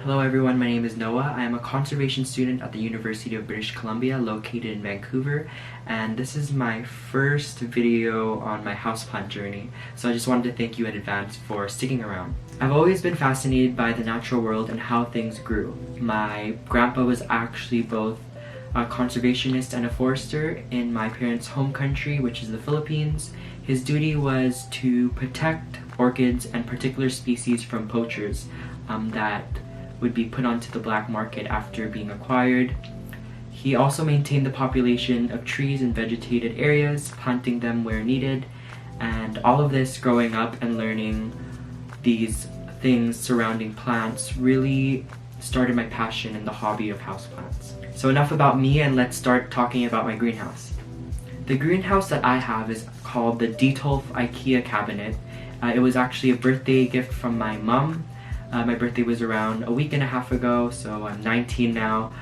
Hello everyone, my name is Noah. I am a conservation student at the University of British Columbia located in Vancouver, and this is my first video on my houseplant journey, so I just wanted to thank you in advance for sticking around. I've always been fascinated by the natural world and how things grew. My grandpa was actually both a conservationist and a forester in my parents' home country, which is the Philippines. His duty was to protect orchids and particular species from poachers that would be put onto the black market after being acquired. He also maintained the population of trees in vegetated areas, planting them where needed, and all of this growing up and learning these things surrounding plants really started my passion in the hobby of houseplants. So enough about me, and let's start talking about my greenhouse. The greenhouse that I have is called the Detolf Ikea cabinet. It was actually a birthday gift from my mom. My birthday was around a week and a half ago, so I'm 19 now.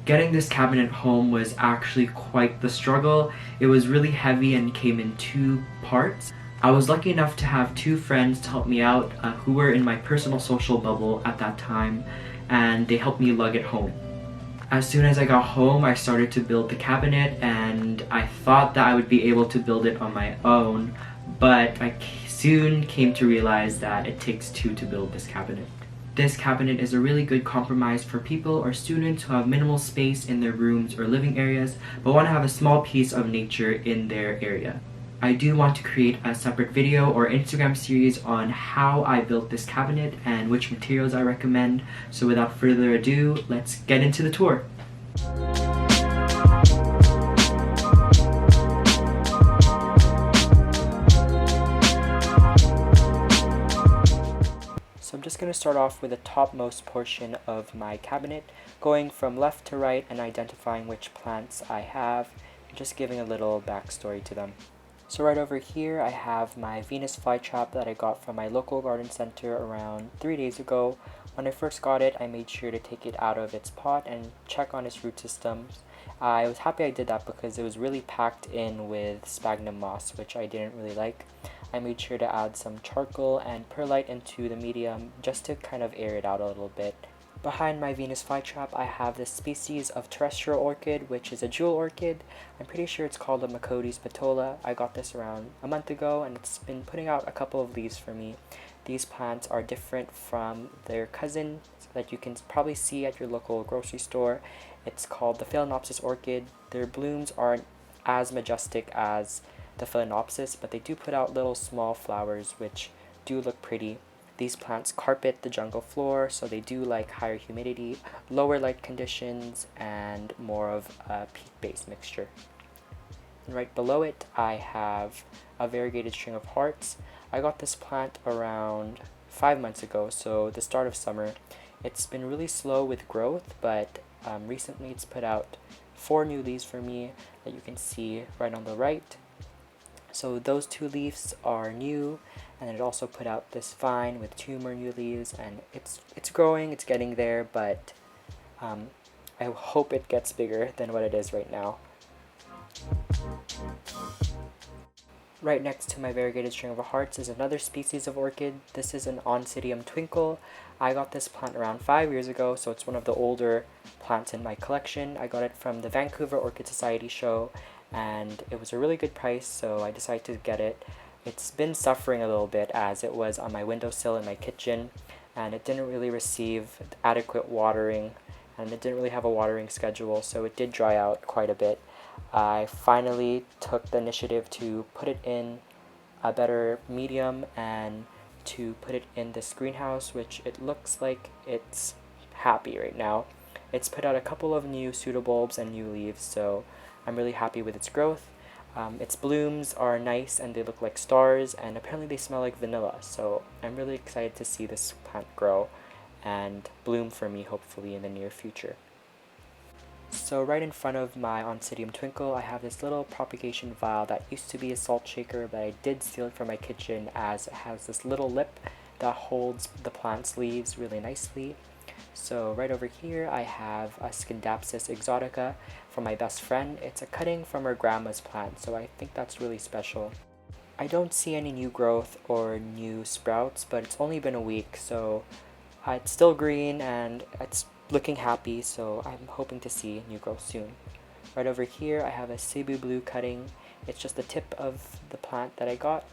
Getting this cabinet home was actually quite the struggle. It was really heavy and came in two parts. I was lucky enough to have two friends to help me out who were in my personal social bubble at that time, and they helped me lug it home. As soon as I got home, I started to build the cabinet, and I thought that I would be able to build it on my own, but I soon came to realize that it takes two to build this cabinet. This cabinet is a really good compromise for people or students who have minimal space in their rooms or living areas, but want to have a small piece of nature in their area. I do want to create a separate video or Instagram series on how I built this cabinet and which materials I recommend. So without further ado, let's get into the tour. So I'm just going to start off with the topmost portion of my cabinet, going from left to right and identifying which plants I have, and just giving a little backstory to them. So right over here I have my Venus flytrap that I got from my local garden center around 3 days ago. When I first got it, I made sure to take it out of its pot and check on its root systems. I was happy I did that because it was really packed in with sphagnum moss, which I didn't really like. I made sure to add some charcoal and perlite into the medium just to kind of air it out a little bit. Behind my Venus flytrap, I have this species of terrestrial orchid, which is a jewel orchid. I'm pretty sure it's called a Macodes petola. I got this around a month ago, and it's been putting out a couple of leaves for me. These plants are different from their cousin that you can probably see at your local grocery store. It's called the Phalaenopsis orchid. Their blooms aren't as majestic as the Phalaenopsis, but they do put out little small flowers which do look pretty. These plants carpet the jungle floor, so they do like higher humidity, lower light conditions, and more of a peat-based mixture. And right below it, I have a variegated string of hearts. I got this plant around 5 months ago, so the start of summer. It's been really slow with growth, but recently it's put out 4 new leaves for me that you can see right on the right. So those 2 leaves are new, and it also put out this vine with 2 more new leaves, and it's growing, it's getting there, but I hope it gets bigger than what it is right now. Right next to my variegated string of hearts is another species of orchid. This is an Oncidium twinkle. I got this plant around 5 years ago, so it's one of the older plants in my collection. I got it from the Vancouver Orchid Society show, and it was a really good price, so I decided to get it. It's been suffering a little bit as it was on my windowsill in my kitchen, and it didn't really receive adequate watering, and it didn't really have a watering schedule, so it did dry out quite a bit. I finally took the initiative to put it in a better medium and to put it in this greenhouse, which it looks like it's happy right now. It's put out a couple of new pseudobulbs and new leaves, so I'm really happy with its growth. Its blooms are nice and they look like stars, and apparently they smell like vanilla, so I'm really excited to see this plant grow and bloom for me hopefully in the near future. So right in front of my Oncidium twinkle, I have this little propagation vial that used to be a salt shaker, but I did steal it from my kitchen as it has this little lip that holds the plant's leaves really nicely. So right over here I have a Scindapsus exotica from my best friend. It's a cutting from her grandma's plant, so I think that's really special. I don't see any new growth or new sprouts, but it's only been a week, so it's still green and it's looking happy, so I'm hoping to see new growth soon. Right over here I have a Cebu Blue cutting. It's just the tip of the plant that I got.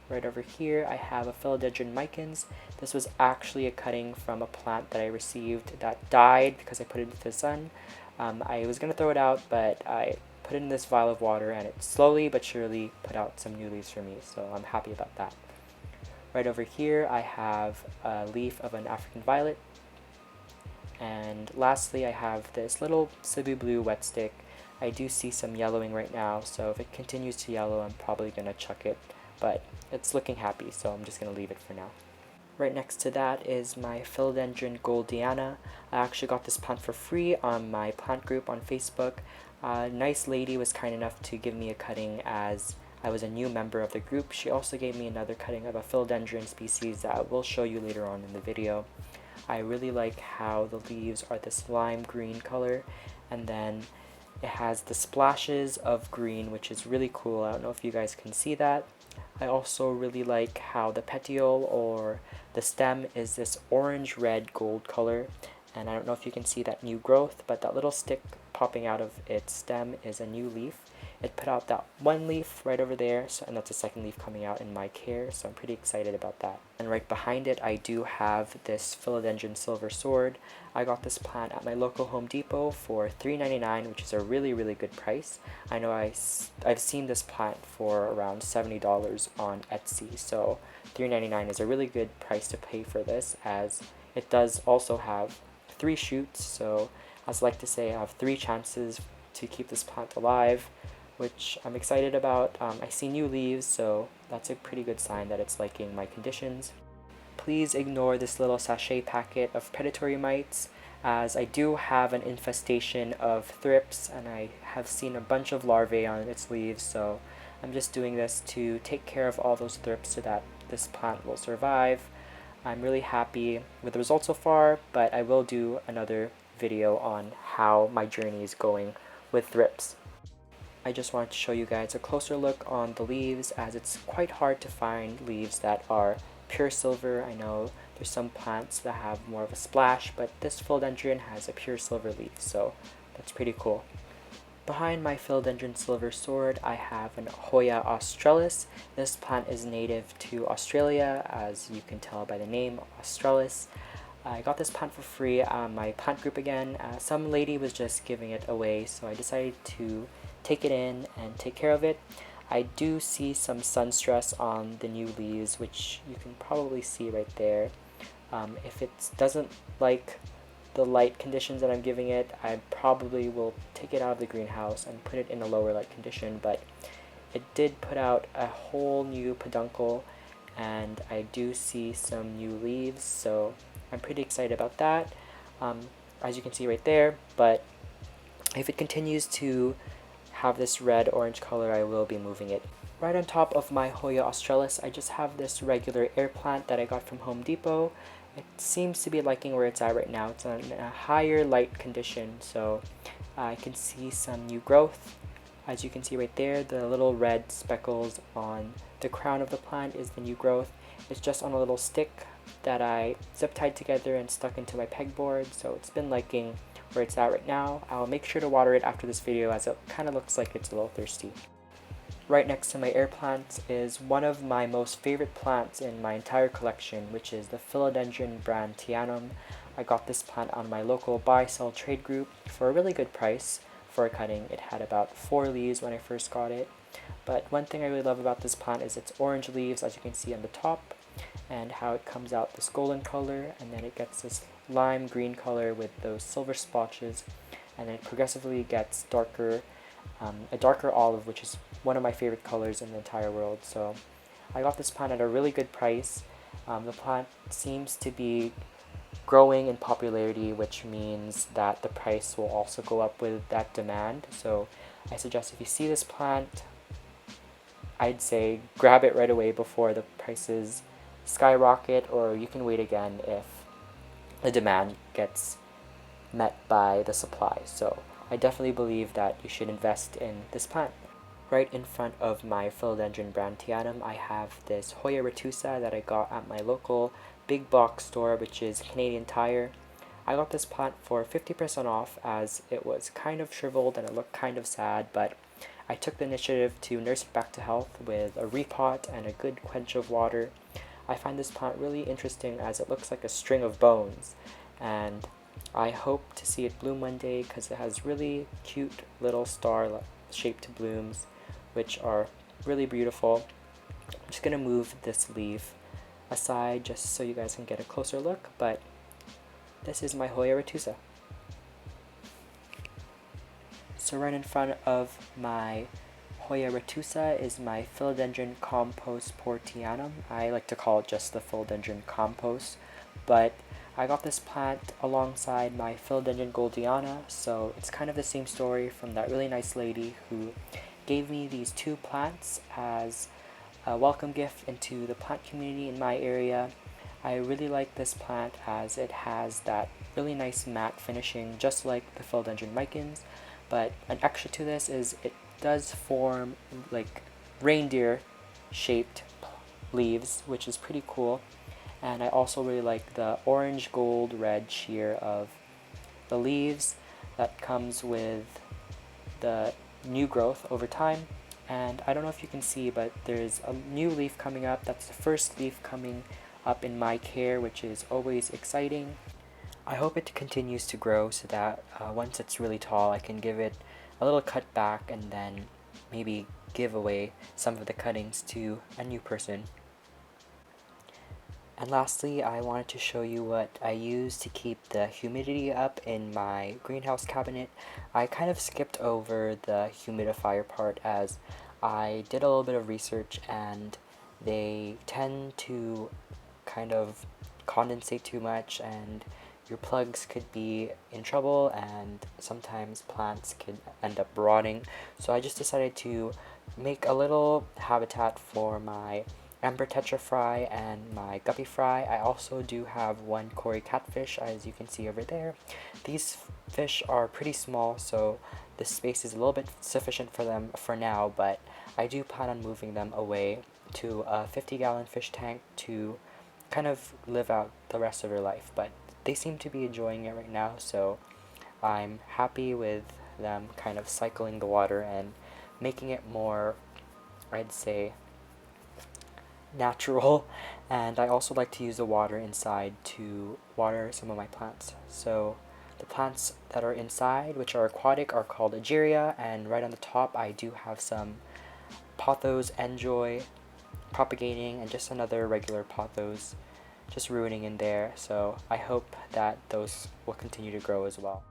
Right over here I have a Philodendron micans. This was actually a cutting from a plant that I received that died because I put it into the sun. I was going to throw it out, but I put it in this vial of water and it slowly but surely put out some new leaves for me, so I'm happy about that. Right over here I have a leaf of an African violet. And lastly I have this little Cebu Blue wet stick. I do see some yellowing right now, so if it continues to yellow I'm probably going to chuck it, but it's looking happy, so I'm just going to leave it for now. Right next to that is my Philodendron Goldiana. I actually got this plant for free on my plant group on Facebook. A nice lady was kind enough to give me a cutting as I was a new member of the group. She also gave me another cutting of a Philodendron species that I will show you later on in the video. I really like how the leaves are this lime green color, and then it has the splashes of green, which is really cool. I don't know if you guys can see that. I also really like how the petiole or the stem is this orange red gold color, and I don't know if you can see that new growth, but that little stick popping out of its stem is a new leaf. It put out that one leaf right over there, and that's a second leaf coming out in my care, so I'm pretty excited about that. And right behind it I do have this Philodendron silver sword. I got this plant at my local Home Depot for $3.99, which is a really good price. I know I've seen this plant for around $70 on Etsy, so $3.99 is a really good price to pay for this, as it does also have 3 shoots, so as I like to say, I have 3 chances to keep this plant alive, which I'm excited about. I see new leaves, so that's a pretty good sign that it's liking my conditions. Please ignore this little sachet packet of predatory mites, as I do have an infestation of thrips and I have seen a bunch of larvae on its leaves, so I'm just doing this to take care of all those thrips so that this plant will survive. I'm really happy with the results so far, but I will do another video on how my journey is going with thrips. I just wanted to show you guys a closer look on the leaves, as it's quite hard to find leaves that are pure silver. I know there's some plants that have more of a splash, but this philodendron has a pure silver leaf, so that's pretty cool. Behind my Philodendron silver sword I have an Hoya australis. This plant is native to Australia, as you can tell by the name, australis. I got this plant for free on my plant group again. Some lady was just giving it away, so I decided to take it in and take care of it. I do see some sun stress on the new leaves, which you can probably see right there. If it doesn't like the light conditions that I'm giving it, I probably will take it out of the greenhouse and put it in a lower light condition, but it did put out a whole new peduncle and I do see some new leaves, so I'm pretty excited about that, as you can see right there. But if it continues to have this red-orange color, I will be moving it. Right on top of my Hoya australis, I just have this regular air plant that I got from Home Depot. It seems to be liking where it's at right now. It's in a higher light condition, so I can see some new growth. As you can see right there, the little red speckles on the crown of the plant is the new growth. It's just on a little stick that I zip tied together and stuck into my pegboard, so it's been liking where it's at right now. I'll make sure to water it after this video, as it kind of looks like it's a little thirsty. Right next to my air plants is one of my most favorite plants in my entire collection, which is the Philodendron brandtianum. I got this plant on my local buy-sell trade group for a really good price for a cutting. It had about 4 leaves when I first got it. But one thing I really love about this plant is its orange leaves, as you can see on the top, and how it comes out this golden color, and then it gets this lime green color with those silver splotches, and then it progressively gets darker, a darker olive, which is one of my favorite colors in the entire world. So I got this plant at a really good price. The plant seems to be growing in popularity, which means that the price will also go up with that demand. So I suggest if you see this plant, I'd say grab it right away before the prices skyrocket, or you can wait again if the demand gets met by the supply. So I definitely believe that you should invest in this plant. Right in front of my philodendron brandtianum, I have this Hoya retusa that I got at my local big box store, which is Canadian Tire. I got this plant for 50% off as it was kind of shriveled and it looked kind of sad, but I took the initiative to nurse it back to health with a repot and a good quench of water. I find this plant really interesting as it looks like a string of bones, and I hope to see it bloom one day because it has really cute little star-shaped blooms which are really beautiful. I'm just going to move this leaf aside just so you guys can get a closer look, but this is my Hoya retusa. So right in front of my Hoya retusa is my philodendron compost portianum. I like to call it just the philodendron compost, but I got this plant alongside my philodendron goldiana, so it's kind of the same story from that really nice lady who gave me these two plants as a welcome gift into the plant community in my area. I really like this plant as it has that really nice matte finishing just like the philodendron micans, but an extra to this is it does form like reindeer shaped leaves, which is pretty cool. And I also really like the orange, gold, red sheer of the leaves that comes with the new growth over time. And I don't know if you can see, but there's a new leaf coming up. That's the first leaf coming up in my care, which is always exciting. I hope it continues to grow so that once it's really tall, I can give it a little cut back and then maybe give away some of the cuttings to a new person. And lastly, I wanted to show you what I use to keep the humidity up in my greenhouse cabinet. I kind of skipped over the humidifier part as I did a little bit of research and they tend to kind of condensate too much and your plugs could be in trouble and sometimes plants could end up rotting. So I just decided to make a little habitat for my emperor tetra fry and my guppy fry. I also do have one Cory catfish, as you can see over there. These fish are pretty small, so the space is a little bit sufficient for them for now, but I do plan on moving them away to a 50-gallon fish tank to kind of live out the rest of their life. But they seem to be enjoying it right now, so I'm happy with them kind of cycling the water and making it more, I'd say, natural. And I also like to use the water inside to water some of my plants. So the plants that are inside, which are aquatic, are called Egeria, and right on the top I do have some pothos enjoy propagating and just another regular pothos just ruining in there. So I hope that those will continue to grow as well.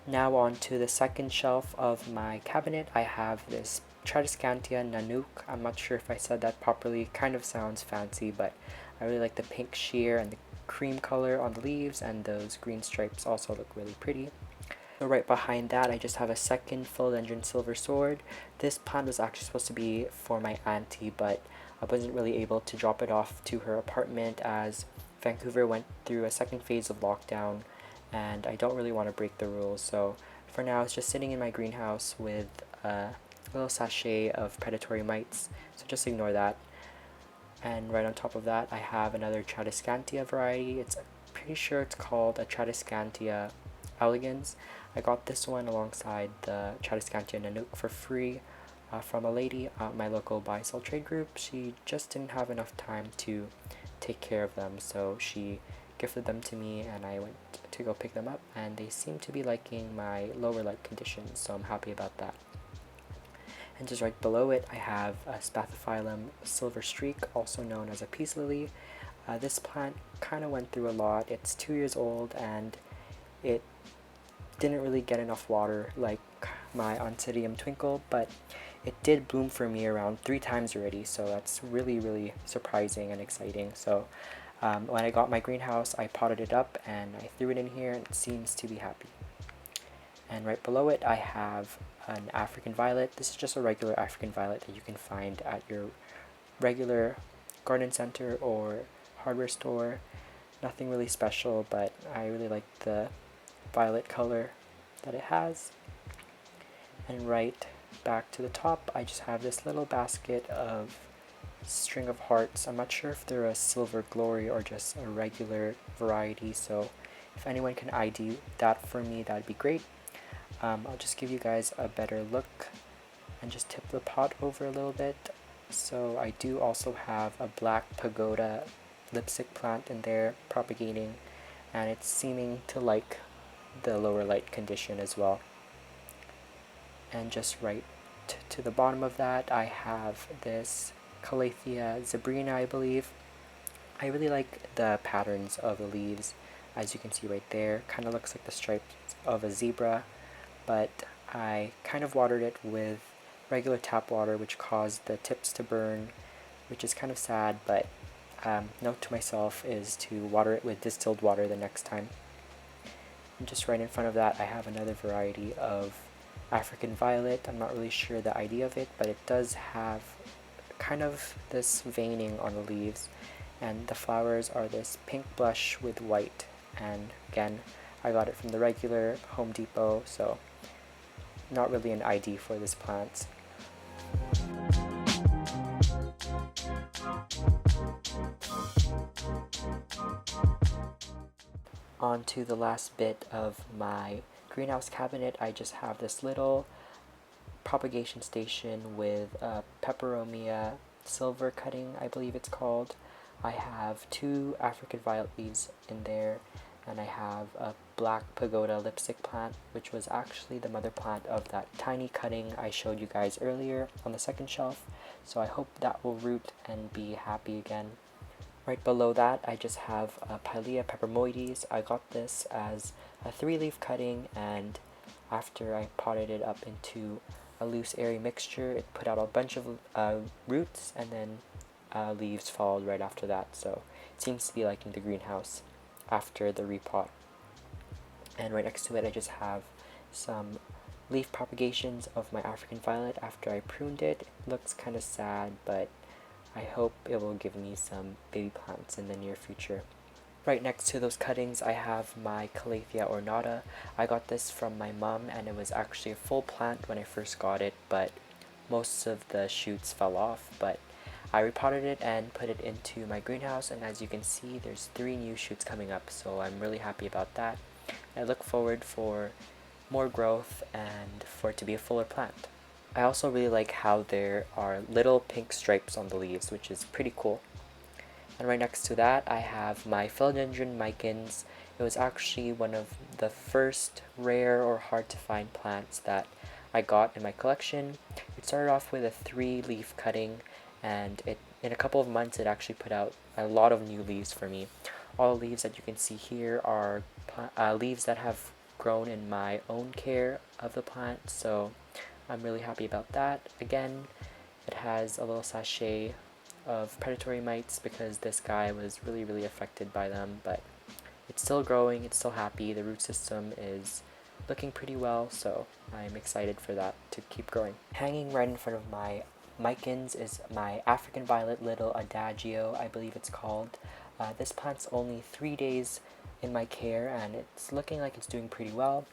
Now on to the second shelf of my cabinet. I have this Tradescantia Nanook. I'm not sure if I said that properly. Kind of sounds fancy, but I really like the pink sheer and the cream color on the leaves, and those green stripes also look really pretty. So right behind that, I just have a second philodendron silver sword. This plant was actually supposed to be for my auntie, but I wasn't really able to drop it off to her apartment as Vancouver went through a second phase of lockdown and I don't really want to break the rules. So for now, it's just sitting in my greenhouse with a little sachet of predatory mites, so just ignore that. And right on top of that, I have another Tradescantia variety. It's pretty sure it's called a Tradescantia elegans. I got this one alongside the Tradescantia Nanook for free from a lady at my local buy sell trade group. She just didn't have enough time to take care of them, so she gifted them to me and I went to go pick them up, and they seem to be liking my lower light conditions, so I'm happy about that. And just right below it, I have a Spathiphyllum silver streak, also known as a peace lily. This plant kind of went through a lot. It's 2 years old and it didn't really get enough water like my Oncidium twinkle, but it did bloom for me around 3 times already, so that's really surprising and exciting. So when I got my greenhouse, I potted it up and I threw it in here and it seems to be happy. And right below it, I have an African violet. This is just a regular African violet that you can find at your regular garden center or hardware store. Nothing really special, but I really like the violet color that it has. And right back to the top, I just have this little basket of string of hearts. I'm not sure if they're a silver glory or just a regular variety, so if anyone can ID that for me, that'd be great. I'll just give you guys a better look and just tip the pot over a little bit. So I do also have a black pagoda lipstick plant in there propagating, and it's seeming to like the lower light condition as well. And just right to the bottom of that, I have this Calathea zebrina, I believe. I really like the patterns of the leaves, as you can see right there. Kind of looks like the stripes of a zebra, but I kind of watered it with regular tap water, which caused the tips to burn, which is kind of sad, but note to myself is to water it with distilled water the next time. And just right in front of that, I have another variety of African violet. I'm not really sure the idea of it, but it does have kind of this veining on the leaves, and the flowers are this pink blush with white. And again, I got it from the regular Home Depot, so not really an ID for this plant. On to the last bit of my greenhouse cabinet, I just have this little propagation station with a peperomia silver cutting, I believe it's called. I have 2 African violet leaves in there, and I have a black pagoda lipstick plant, which was actually the mother plant of that tiny cutting I showed you guys earlier on the second shelf, so I hope that will root and be happy again. Right below that, I just have a Pilea pepermoides. I got this as a 3-leaf cutting, and after I potted it up into a loose airy mixture, it put out a bunch of roots, and then leaves followed right after that, so it seems to be liking the greenhouse after the repot. And right next to it, I just have some leaf propagations of my African violet after I pruned it. It looks kind of sad, but I hope it will give me some baby plants in the near future. Right next to those cuttings, I have my Calathea ornata. I got this from my mom, and it was actually a full plant when I first got it, but most of the shoots fell off. But I repotted it and put it into my greenhouse, and as you can see, there's 3 new shoots coming up, so I'm really happy about that. I look forward for more growth and for it to be a fuller plant. I also really like how there are little pink stripes on the leaves, which is pretty cool. And right next to that, I have my philodendron micans. It was actually one of the first rare or hard to find plants that I got in my collection. It started off with a 3-leaf cutting, and in a couple of months it actually put out a lot of new leaves for me. All the leaves that you can see here are leaves that have grown in my own care of the plant, so I'm really happy about that. Again, it has a little sachet of predatory mites because this guy was really affected by them, but it's still growing, it's still happy. The root system is looking pretty well, so I'm excited for that to keep growing. Hanging right in front of my micans is my African violet little adagio, I believe it's called. This plant's only 3 days in my care, and it's looking like it's doing pretty well.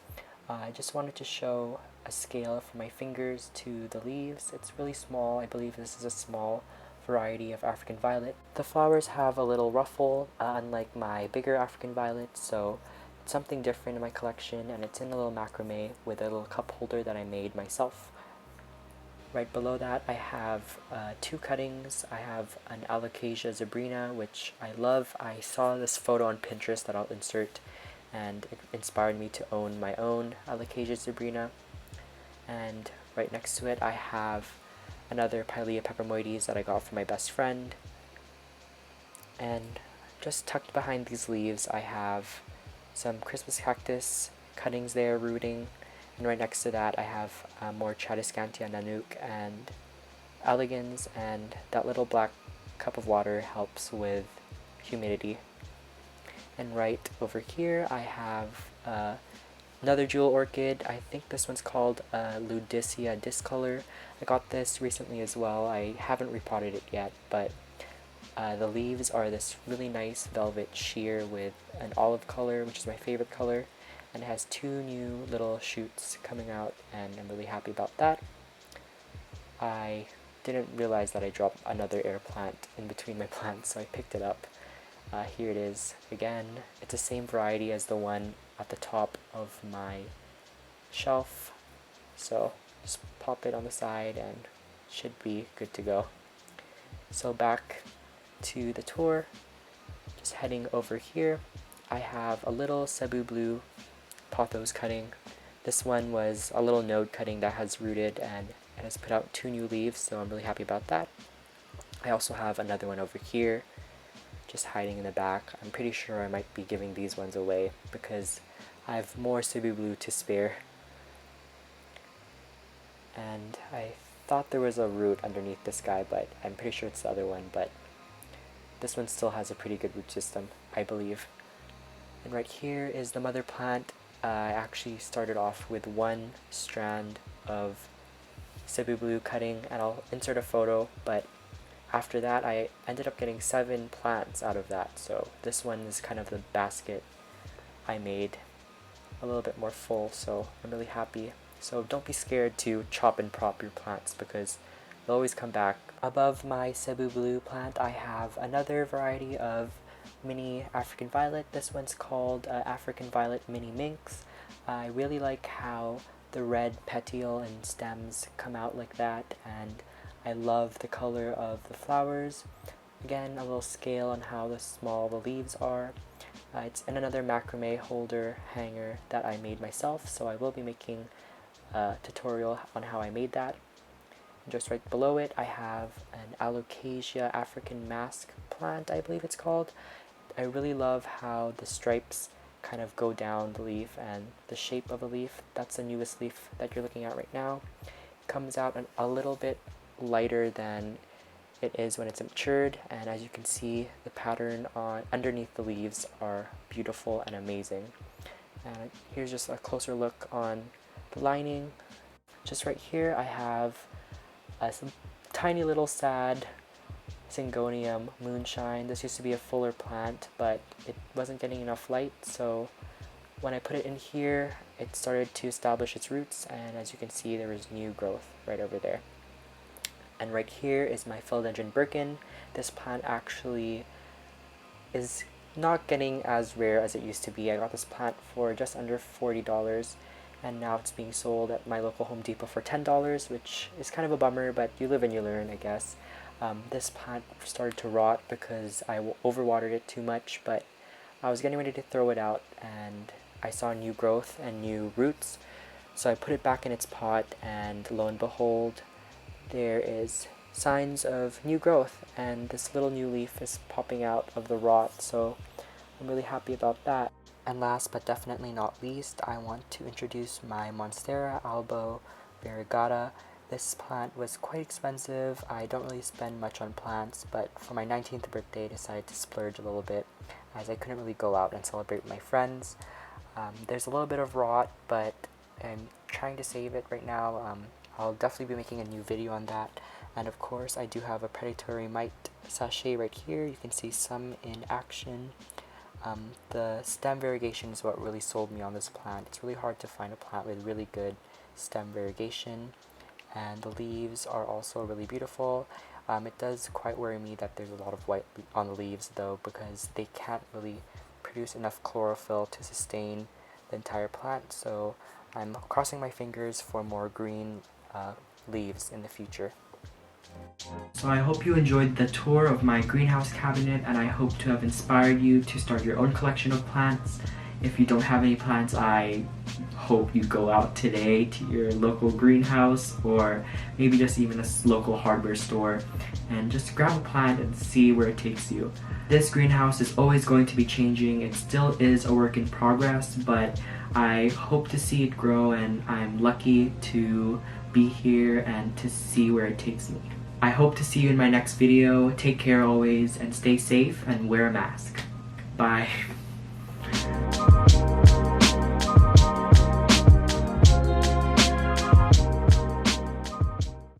I just wanted to show a scale from my fingers to the leaves. It's really small. I believe this is a small variety of African violet. The flowers have a little ruffle, unlike my bigger African violet, so it's something different in my collection, and it's in a little macrame with a little cup holder that I made myself. Right below that, I have 2 cuttings. I have an Alocasia zebrina, which I love. I saw this photo on Pinterest that I'll insert, and it inspired me to own my own Alocasia zebrina. And right next to it, I have another Pilea pepermoides that I got from my best friend. And just tucked behind these leaves, I have some Christmas cactus cuttings there rooting. And right next to that, I have more Tradescantia nanook and elegans, and that little black cup of water helps with humidity. And right over here, I have another jewel orchid. I think this one's called Ludicea discolor. I got this recently as well. I haven't repotted it yet, but The leaves are this really nice velvet sheer with an olive color, which is my favorite color, and it has 2 new little shoots coming out, and I'm really happy about that. I didn't realize that I dropped another air plant in between my plants, so I picked it up. Here it is again. It's the same variety as the one at the top of my shelf, so just pop it on the side and should be good to go. So back to the tour, just heading over here, I have a little Cebu Blue pothos cutting. This one was a little node cutting that has rooted and it has put out 2 new leaves, so I'm really happy about that. I also have another one over here, just hiding in the back. I'm pretty sure I might be giving these ones away because I have more Cebu Blue to spare. And I thought there was a root underneath this guy, but I'm pretty sure it's the other one, but this one still has a pretty good root system, I believe. And right here is the mother plant. I actually started off with 1 strand of Cebu Blue cutting, and I'll insert a photo, but after that I ended up getting 7 plants out of that, so this one is kind of the basket I made a little bit more full, so I'm really happy. So don't be scared to chop and prop your plants because they'll always come back. Above my Cebu Blue plant I have another variety of mini African Violet. This one's called African Violet Mini Minx. I really like how the red petiole and stems come out like that, and I love the color of the flowers. Again, a little scale on how small the leaves are. It's in another macrame holder hanger that I made myself, so I will be making a tutorial on how I made that. And just right below it I have an Alocasia African Mask plant, I believe it's called. I really love how the stripes kind of go down the leaf and the shape of the leaf. That's the newest leaf that you're looking at right now. It comes out a little bit lighter than it is when it's matured, and as you can see the pattern on underneath the leaves are beautiful and amazing. And here's just a closer look on the lining. Just right here I have some tiny little sad Syngonium Moonshine. This used to be a fuller plant, but it wasn't getting enough light, so when I put it in here it started to establish its roots, and as you can see there is new growth right over there. And right here is my Philodendron Birkin. This plant actually is not getting as rare as it used to be. I got this plant for just under $40, and now it's being sold at my local Home Depot for $10, which is kind of a bummer, but you live and you learn, I guess. This plant started to rot because I overwatered it too much, but I was getting ready to throw it out and I saw new growth and new roots, so I put it back in its pot, and lo and behold, there is signs of new growth and this little new leaf is popping out of the rot, so I'm really happy about that. And last but definitely not least, I want to introduce my Monstera Albo variegata. This plant was quite expensive. I don't really spend much on plants, but for my 19th birthday I decided to splurge a little bit as I couldn't really go out and celebrate with my friends. There's a little bit of rot, but I'm trying to save it right now. I'll definitely be making a new video on that. And of course I do have a predatory mite sachet right here. You can see some in action. The stem variegation is what really sold me on this plant. It's really hard to find a plant with really good stem variegation, and the leaves are also really beautiful. It does quite worry me that there's a lot of white on the leaves though, because they can't really produce enough chlorophyll to sustain the entire plant, so I'm crossing my fingers for more green leaves in the future. So I hope you enjoyed the tour of my greenhouse cabinet, and I hope to have inspired you to start your own collection of plants. If you don't have any plants, I hope you go out today to your local greenhouse, or maybe just even a local hardware store, and just grab a plant and see where it takes you. This greenhouse is always going to be changing. It still is a work in progress, but I hope to see it grow, and I'm lucky to be here and to see where it takes me. I hope to see you in my next video. Take care always, and stay safe, and wear a mask. Bye.